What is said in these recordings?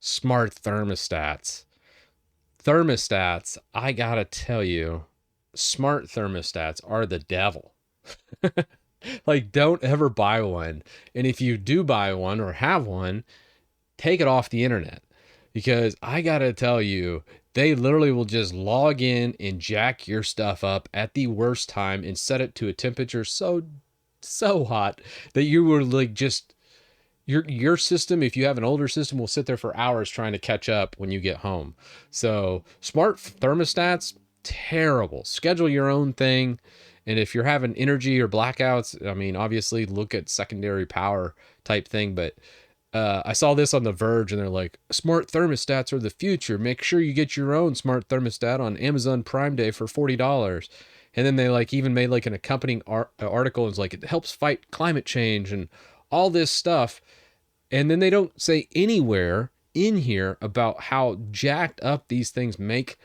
Smart thermostats. Thermostats, I gotta tell you, smart thermostats are the devil. Like, don't ever buy one. And if you do buy one or have one, take it off the internet. Because I gotta tell you, they literally will just log in and jack your stuff up at the worst time and set it to a temperature so hot that you were like just your system, if you have an older system, will sit there for hours trying to catch up when you get home. So smart thermostats, terrible. Schedule your own thing. And if you're having energy or blackouts, I mean, obviously look at secondary power type thing. But I saw this on The Verge, and they're like, smart thermostats are the future. Make sure you get your own smart thermostat on Amazon Prime Day for $40. And then they like even made like an accompanying article. And it's like, it helps fight climate change and all this stuff. And then they don't say anywhere in here about how jacked up these things make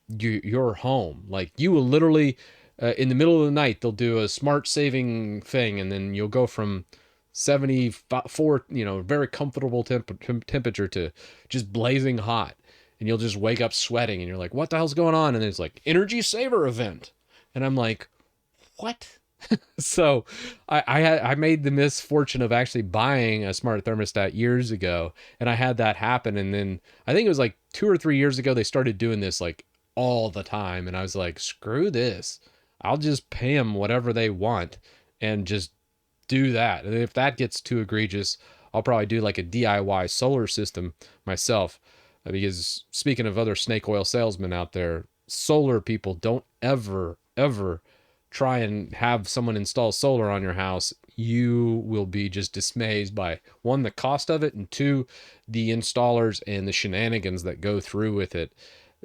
your home. Like, you will literally, in the middle of the night, they'll do a smart saving thing, and then you'll go from 74, very comfortable temperature to just blazing hot. And you'll just wake up sweating, and you're like, what the hell's going on? And it's like, energy saver event. And I'm like, what? So I made the misfortune of actually buying a smart thermostat years ago, and I had that happen. And then I think it was like 2 or 3 years ago they started doing this like all the time, and I was like, screw this, I'll just pay them whatever they want and just do that. And if that gets too egregious, I'll probably do like a DIY solar system myself. Because speaking of other snake oil salesmen out there, solar people, don't ever try and have someone install solar on your house. You will be just dismayed by, one, the cost of it, and two, the installers and the shenanigans that go through with it,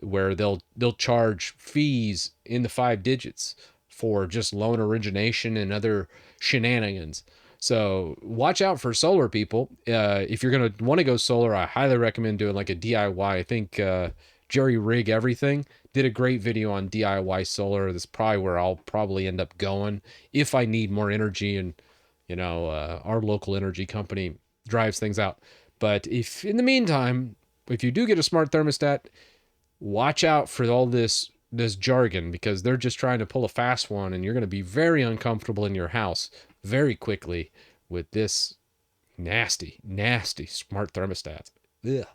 where they'll charge fees in the 5 digits for just loan origination and other shenanigans. So watch out for solar people. If you're going to want to go solar, I highly recommend doing like a DIY. I think Jerry Rig Everything did a great video on DIY solar. That's probably where I'll probably end up going if I need more energy, and our local energy company drives things out. But if in the meantime, if you do get a smart thermostat, watch out for all this jargon, because they're just trying to pull a fast one, and you're going to be very uncomfortable in your house very quickly with this nasty smart thermostat. Ugh.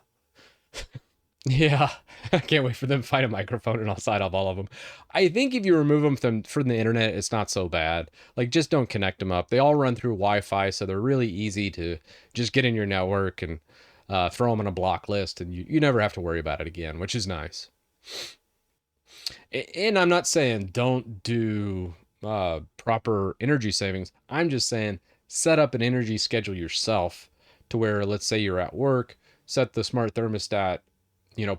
Yeah, I can't wait for them to find a microphone, and I'll sign off all of them. I think if you remove them from the internet, it's not so bad. Like, just don't connect them up. They all run through Wi-Fi, so they're really easy to just get in your network and throw them on a block list, and you never have to worry about it again, which is nice. And I'm not saying don't do proper energy savings. I'm just saying set up an energy schedule yourself, to where, let's say you're at work, set the smart thermostat,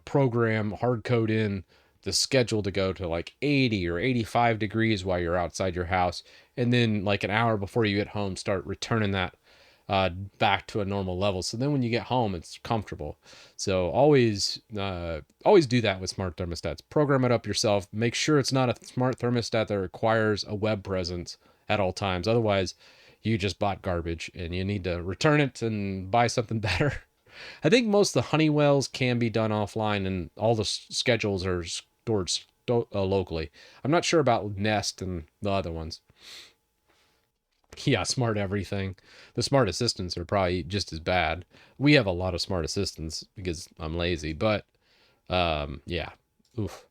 program, hard code in the schedule to go to like 80 or 85 degrees while you're outside your house. And then like an hour before you get home, start returning that back to a normal level. So then when you get home, it's comfortable. So always do that with smart thermostats. Program it up yourself. Make sure it's not a smart thermostat that requires a web presence at all times. Otherwise, you just bought garbage, and you need to return it and buy something better. I think most of the Honeywells can be done offline, and all the schedules are stored locally. I'm not sure about Nest and the other ones. Yeah, smart everything. The smart assistants are probably just as bad. We have a lot of smart assistants because I'm lazy, but yeah. Oof.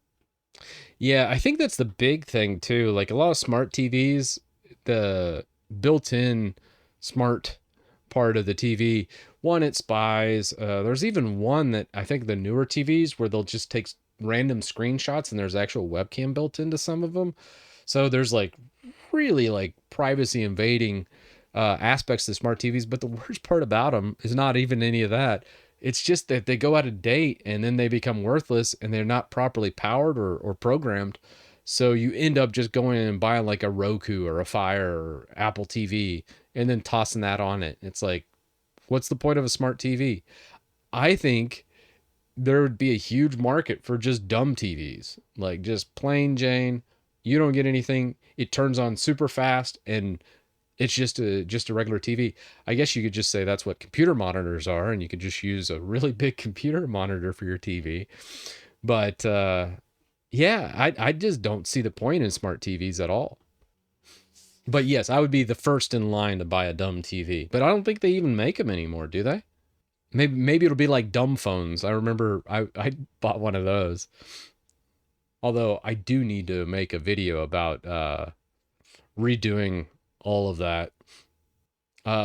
Yeah, I think that's the big thing too. Like, a lot of smart TVs, the built-in smart part of the TV, one, it spies. There's even one that I think the newer TVs where they'll just take random screenshots, and there's actual webcam built into some of them. So there's like really like privacy invading aspects to smart TVs. But the worst part about them is not even any of that. It's just that they go out of date, and then they become worthless, and they're not properly powered or programmed. So you end up just going in and buying like a Roku or a Fire or Apple TV, and then tossing that on it. It's like, what's the point of a smart TV? I think there would be a huge market for just dumb TVs, like just plain Jane. You don't get anything. It turns on super fast, and It's just a regular TV. I guess you could just say that's what computer monitors are, and you could just use a really big computer monitor for your TV. But yeah, I just don't see the point in smart TVs at all. But yes, I would be the first in line to buy a dumb TV. But I don't think they even make them anymore, do they? Maybe it'll be like dumb phones. I remember I bought one of those. Although I do need to make a video about redoing all of that.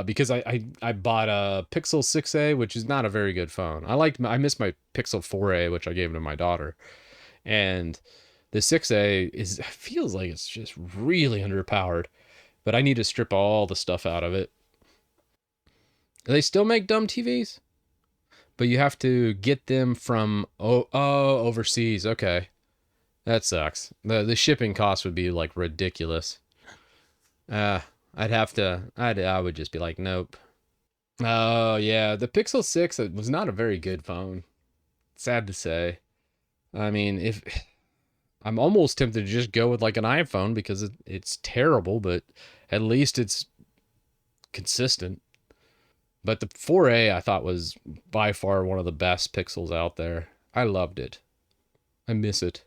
Because I bought a Pixel 6a, which is not a very good phone. I missed my Pixel 4a, which I gave to my daughter, and the 6a feels like it's just really underpowered. But I need to strip all the stuff out of it. They still make dumb TVs, but you have to get them from overseas. Okay, that sucks. The shipping cost would be like ridiculous. Uh, I would just be like, nope. Oh yeah, the Pixel 6 was not a very good phone. Sad to say. I mean, if I'm almost tempted to just go with like an iPhone because it's terrible, but at least it's consistent. But the 4A I thought was by far one of the best Pixels out there. I loved it. I miss it.